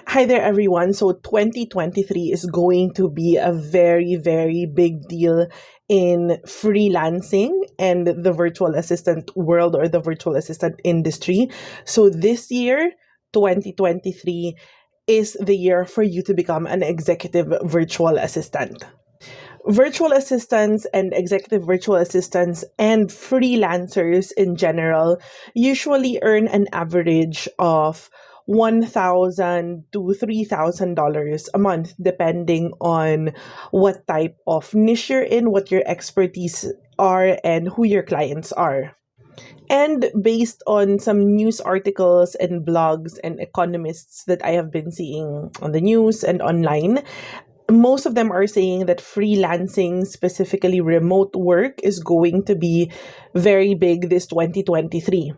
Hi there, everyone. So, 2023 is going to be a very, very big deal in freelancing and the virtual assistant world or the virtual assistant industry. So, this year, 2023, is the year for you to become an executive virtual assistant. Virtual assistants and executive virtual assistants and freelancers in general usually earn an average of $1,000 to $3,000 a month, depending on what type of niche you're in, what your expertise are, and who your clients are. And based on some news articles and blogs and economists that I have been seeing on the news and online, most of them are saying that freelancing, specifically remote work, is going to be very big this 2023.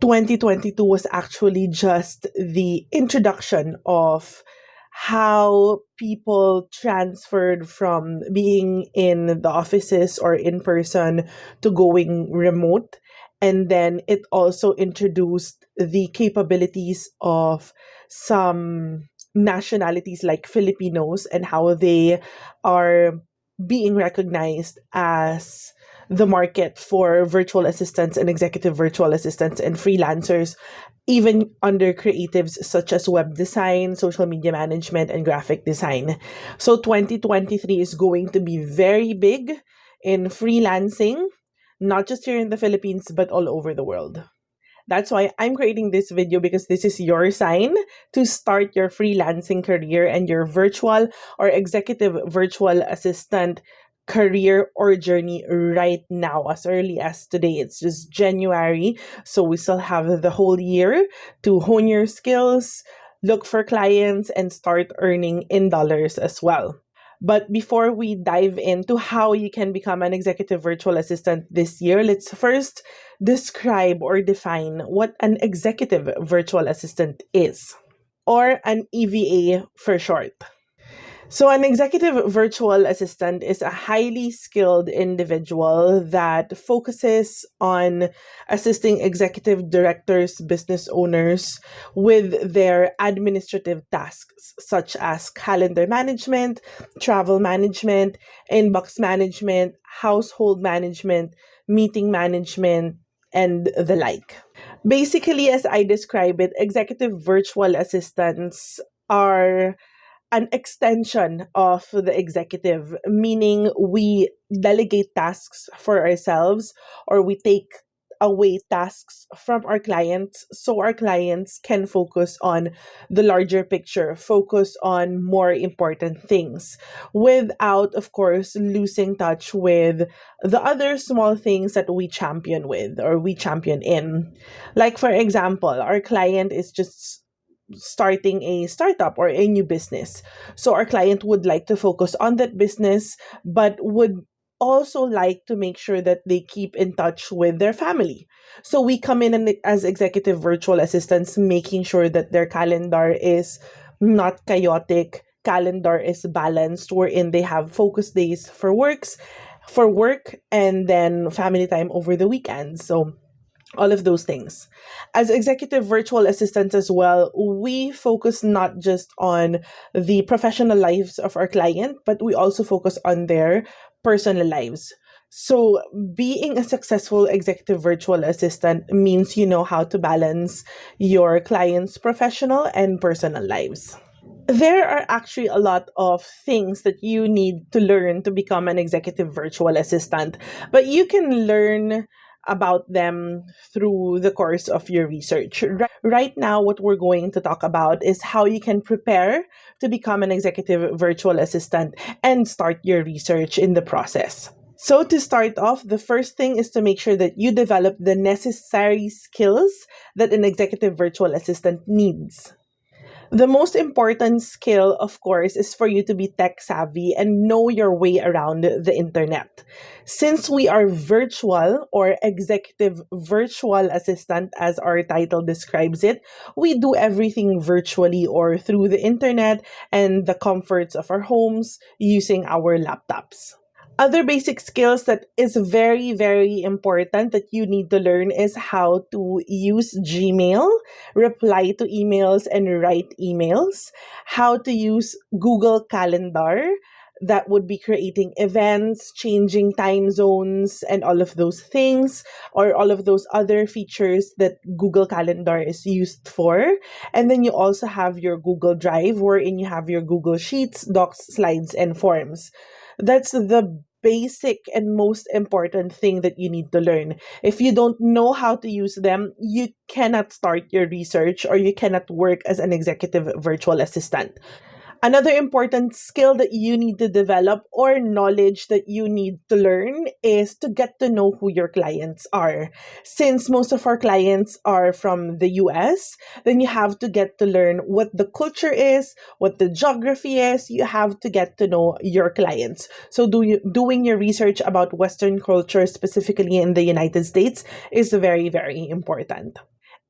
2022 was actually just the introduction of how people transferred from being in the offices or in person to going remote. And then it also introduced the capabilities of some nationalities like Filipinos and how they are being recognized as the market for virtual assistants and executive virtual assistants and freelancers, even under creatives such as web design, social media management, and graphic design. So 2023 is going to be very big in freelancing, not just here in the Philippines, but all over the world. That's why I'm creating this video, because this is your sign to start your freelancing career and your virtual or executive virtual assistant career or journey right now, as early as today. It's just January, so we still have the whole year to hone your skills, look for clients, and start earning in dollars as well. But before we dive into how you can become an executive virtual assistant this year, let's first describe or define what an executive virtual assistant is, or an EVA for short. So, an executive virtual assistant is a highly skilled individual that focuses on assisting executive directors, business owners with their administrative tasks, such as calendar management, travel management, inbox management, household management, meeting management, and the like. Basically, as I describe it, executive virtual assistants are an extension of the executive, meaning we delegate tasks for ourselves, or we take away tasks from our clients so our clients can focus on the larger picture, focus on more important things, without, of course, losing touch with the other small things that we champion with or we champion in. Like, for example, our client is just starting a startup or a new business. So our client would like to focus on that business, but would also like to make sure that they keep in touch with their family. So we come in as executive virtual assistants, making sure that their calendar is not chaotic, calendar is balanced, wherein they have focus days for work, and then family time over the weekends. So all of those things. As executive virtual assistants as well, we focus not just on the professional lives of our client, but we also focus on their personal lives. So, being a successful executive virtual assistant means you know how to balance your client's professional and personal lives. There are actually a lot of things that you need to learn to become an executive virtual assistant, but you can learn about them through the course of your research. Right now, what we're going to talk about is how you can prepare to become an executive virtual assistant and start your research in the process. So, to start off, the first thing is to make sure that you develop the necessary skills that an executive virtual assistant needs. The most important skill, of course, is for you to be tech savvy and know your way around the internet. Since we are virtual or executive virtual assistant, as our title describes it, we do everything virtually or through the internet and the comforts of our homes using our laptops. Other basic skills that is very, very important that you need to learn is how to use Gmail, reply to emails, and write emails, how to use Google Calendar. That would be creating events, changing time zones, and all of those things, or all of those other features that Google Calendar is used for. And then you also have your Google Drive, wherein you have your Google Sheets, Docs, Slides, and Forms. That's the basic and most important thing that you need to learn. If you don't know how to use them, you cannot start your research or you cannot work as an executive virtual assistant. Another important skill that you need to develop or knowledge that you need to learn is to get to know who your clients are. Since most of our clients are from the US, then you have to get to learn what the culture is, what the geography is. You have to get to know your clients. So doing your research about Western culture, specifically in the United States, is very, very important.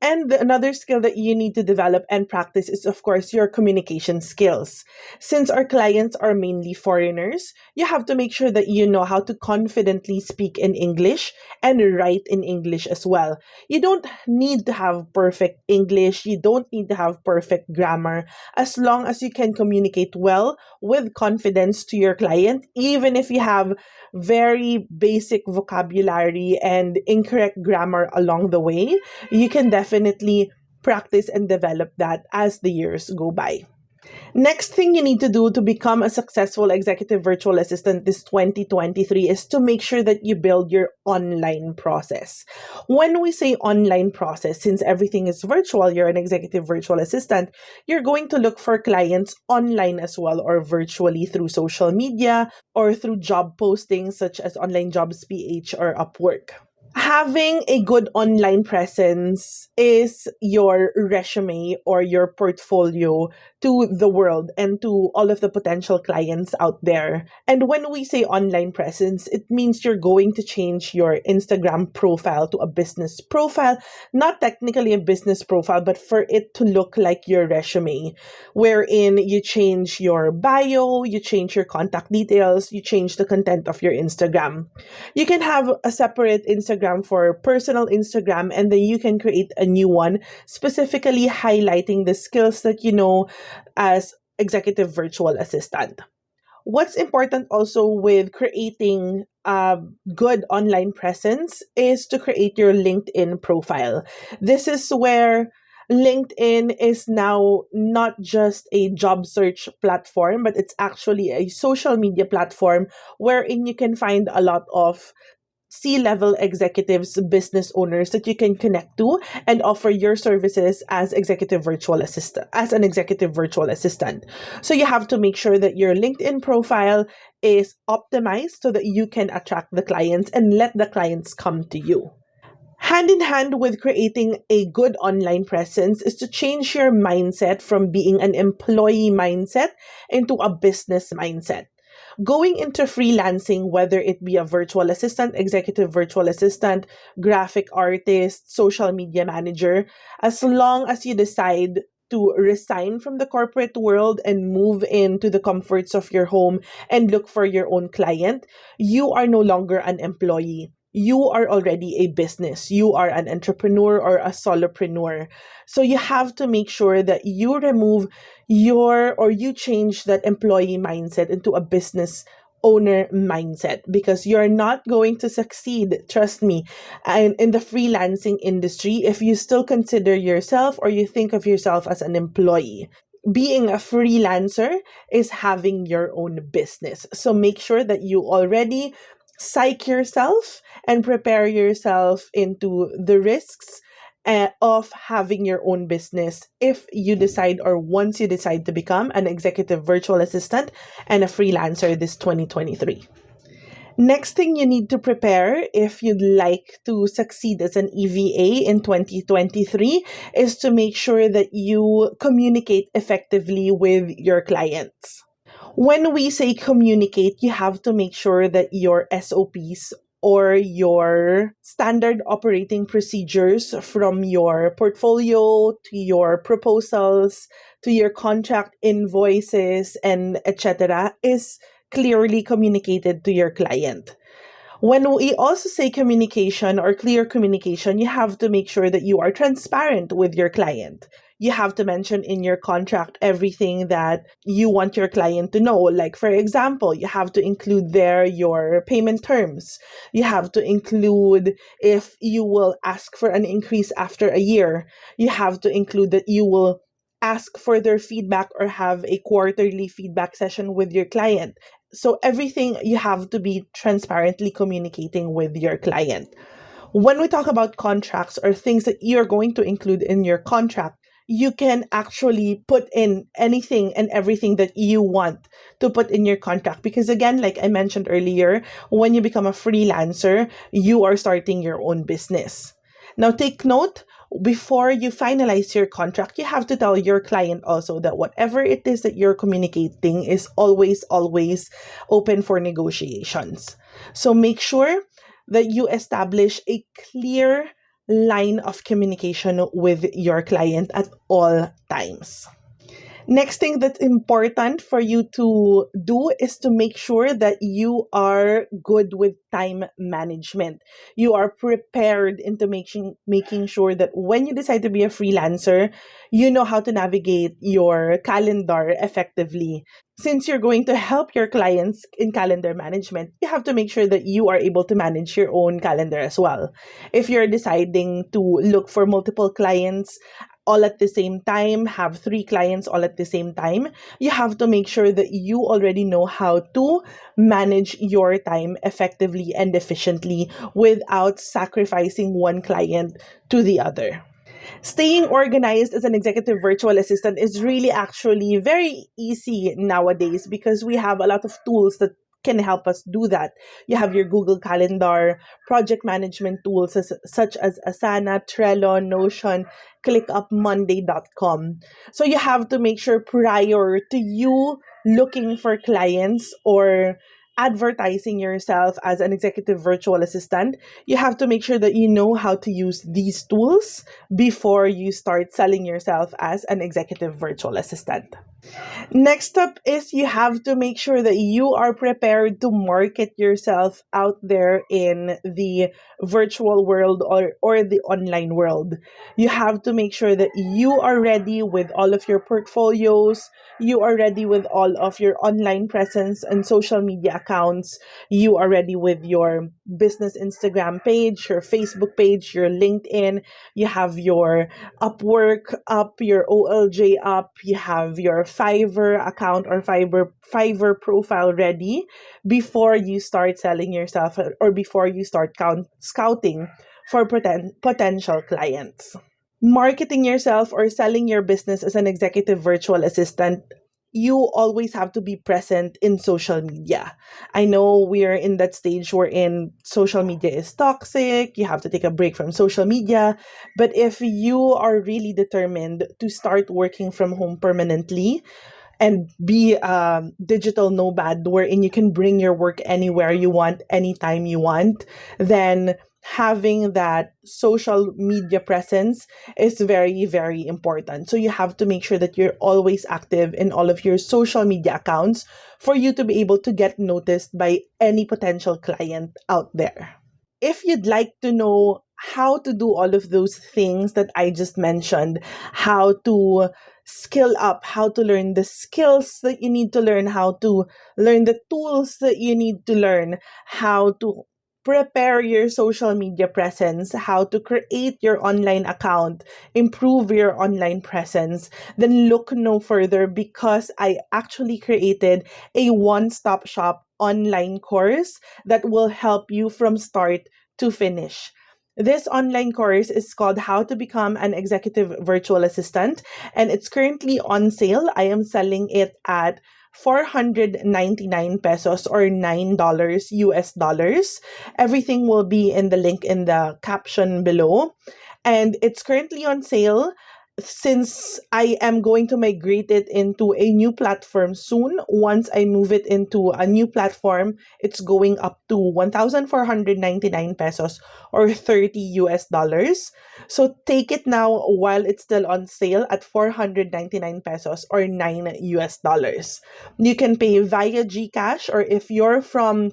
And another skill that you need to develop and practice is, of course, your communication skills. Since our clients are mainly foreigners, you have to make sure that you know how to confidently speak in English and write in English as well. You don't need to have perfect English, you don't need to have perfect grammar, as long as you can communicate well with confidence to your client, even if you have very basic vocabulary and incorrect grammar along the way. You can definitely practice and develop that as the years go by. Next thing you need to do to become a successful executive virtual assistant this 2023 is to make sure that you build your online process. When we say online process, since everything is virtual, you're an executive virtual assistant, you're going to look for clients online as well or virtually through social media or through job postings such as Online Jobs PH or Upwork. Having a good online presence is your resume or your portfolio to the world and to all of the potential clients out there. And when we say online presence, it means you're going to change your Instagram profile to a business profile, not technically a business profile, but for it to look like your resume, wherein you change your bio, you change your contact details, you change the content of your Instagram. You can have a separate Instagram for personal Instagram, and then you can create a new one specifically highlighting the skills that you know as executive virtual assistant. What's important also with creating a good online presence is to create your LinkedIn profile. This is where LinkedIn is now not just a job search platform, but it's actually a social media platform wherein you can find a lot of C-level executives, business owners that you can connect to and offer your services as an executive virtual assistant. So you have to make sure that your LinkedIn profile is optimized so that you can attract the clients and let the clients come to you. Hand in hand with creating a good online presence is to change your mindset from being an employee mindset into a business mindset. Going into freelancing, whether it be a virtual assistant, executive virtual assistant, graphic artist, social media manager, as long as you decide to resign from the corporate world and move into the comforts of your home and look for your own client, you are no longer an employee. You are already a business. You are an entrepreneur or a solopreneur. So you have to make sure that you remove you change that employee mindset into a business owner mindset, because you're not going to succeed, trust me, in the freelancing industry if you still consider yourself or you think of yourself as an employee. Being a freelancer is having your own business. So make sure that you already psych yourself and prepare yourself into the risks of having your own business if you decide, or once you decide to become an executive virtual assistant and a freelancer this 2023. Next thing you need to prepare if you'd like to succeed as an EVA in 2023 is to make sure that you communicate effectively with your clients. When we say communicate, you have to make sure that your SOPs or your standard operating procedures, from your portfolio to your proposals to your contract invoices and etc., is clearly communicated to your client. When we also say communication or clear communication, you have to make sure that you are transparent with your client. You have to mention in your contract everything that you want your client to know. Like, for example, you have to include there your payment terms. You have to include if you will ask for an increase after a year. You have to include that you will ask for their feedback or have a quarterly feedback session with your client. So everything you have to be transparently communicating with your client. When we talk about contracts or things that you're going to include in your contract, you can actually put in anything and everything that you want to put in your contract. Because again, like I mentioned earlier, when you become a freelancer, you are starting your own business. Now, take note, before you finalize your contract, you have to tell your client also that whatever it is that you're communicating is always, always open for negotiations. So make sure that you establish a clear line of communication with your client at all times. Next thing that's important for you to do is to make sure that you are good with time management. You are prepared into making sure that when you decide to be a freelancer, you know how to navigate your calendar effectively. Since you're going to help your clients in calendar management, you have to make sure that you are able to manage your own calendar as well. If you're deciding to look for multiple clients all at the same time, have three clients all at the same time, you have to make sure that you already know how to manage your time effectively and efficiently without sacrificing one client to the other. Staying organized as an executive virtual assistant is really actually very easy nowadays because we have a lot of tools that can help us do that. You have your Google Calendar, project management tools such as Asana, Trello, Notion, ClickUpMonday.com. So you have to make sure prior to you looking for clients or advertising yourself as an executive virtual assistant, you have to make sure that you know how to use these tools before you start selling yourself as an executive virtual assistant. Next up is you have to make sure that you are prepared to market yourself out there in the virtual world or the online world. You have to make sure that you are ready with all of your portfolios, you are ready with all of your online presence and social media accounts, you are ready with your business Instagram page, your Facebook page, your LinkedIn, you have your Upwork up, your OLJ up, you have your Fiverr account or Fiverr profile ready before you start selling yourself or before you start scouting for potential clients. Marketing yourself or selling your business as an executive virtual assistant, you always have to be present in social media. I know we're in that stage wherein social media is toxic, you have to take a break from social media. But if you are really determined to start working from home permanently, and be a digital nomad wherein you can bring your work anywhere you want, anytime you want, then having that social media presence is very, very important. So you have to make sure that you're always active in all of your social media accounts for you to be able to get noticed by any potential client out there. If you'd like to know how to do all of those things that I just mentioned, how to skill up, how to learn the skills that you need to learn, how to learn the tools that you need to learn, how to prepare your social media presence, how to create your online account, improve your online presence, then look no further because I actually created a one-stop shop online course that will help you from start to finish. This online course is called How to Become an Executive Virtual Assistant, and it's currently on sale. I am selling it at 499 pesos or $9 US dollars. Everything will be in the link in the caption below. And it's currently on sale. since I am going to migrate it into a new platform soon, once I move it into a new platform, it's going up to 1,499 pesos or 30 US dollars. So take it now while it's still on sale at 499 pesos or 9 US dollars. You can pay via GCash, or if you're from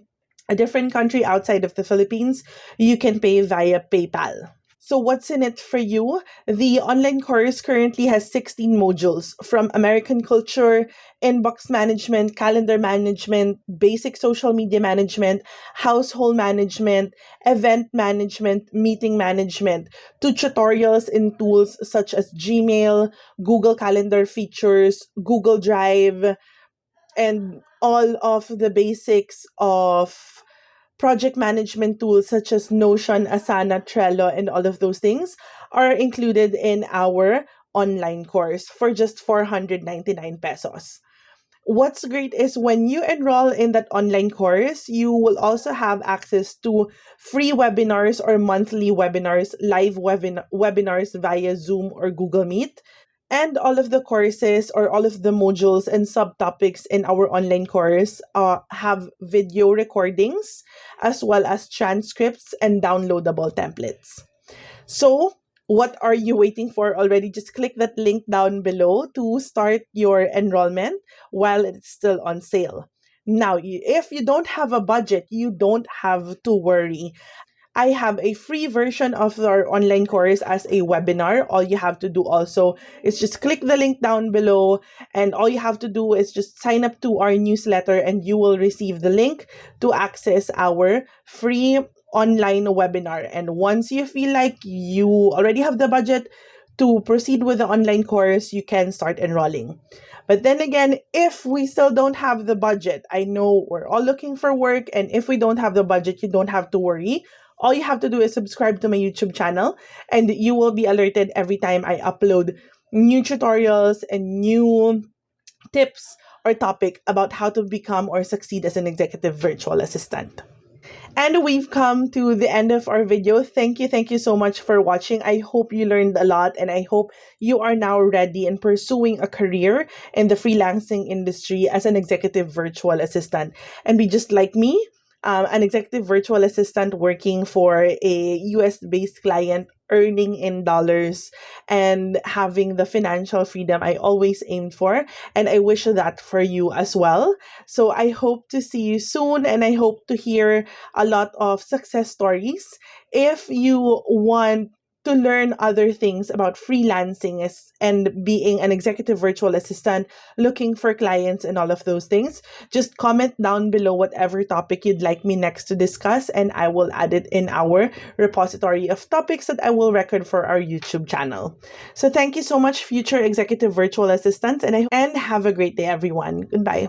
a different country outside of the Philippines, you can pay via PayPal. So, what's in it for you? The online course currently has 16 modules from American culture, inbox management, calendar management, basic social media management, household management, event management, meeting management, to tutorials in tools such as Gmail, Google Calendar features, Google Drive, and all of the basics of project management tools such as Notion, Asana, Trello, and all of those things are included in our online course for just 499 pesos. What's great is when you enroll in that online course, you will also have access to free webinars or monthly webinars, live webinars via Zoom or Google Meet. And all of the courses or all of the modules and subtopics in our online course have video recordings as well as transcripts and downloadable templates. So, what are you waiting for already? Just click that link down below to start your enrollment while it's still on sale. Now, if you don't have a budget, you don't have to worry. I have a free version of our online course as a webinar. All you have to do also is just click the link down below, and all you have to do is just sign up to our newsletter, and you will receive the link to access our free online webinar. And once you feel like you already have the budget to proceed with the online course, you can start enrolling. But then again, if we still don't have the budget, I know we're all looking for work, and if we don't have the budget, you don't have to worry. All you have to do is subscribe to my YouTube channel, and you will be alerted every time I upload new tutorials and new tips or topic about how to become or succeed as an executive virtual assistant. And we've come to the end of our video. Thank you so much for watching. I hope you learned a lot, and I hope you are now ready in pursuing a career in the freelancing industry as an executive virtual assistant and be just like me, an executive virtual assistant working for a US based client, earning in dollars and having the financial freedom I always aimed for. And I wish that for you as well. So I hope to see you soon, and I hope to hear a lot of success stories. If you want to learn other things about freelancing and being an executive virtual assistant, looking for clients and all of those things, just comment down below whatever topic you'd like me next to discuss, and I will add it in our repository of topics that I will record for our YouTube channel. So thank you so much, future executive virtual assistants, and have a great day, everyone. Goodbye.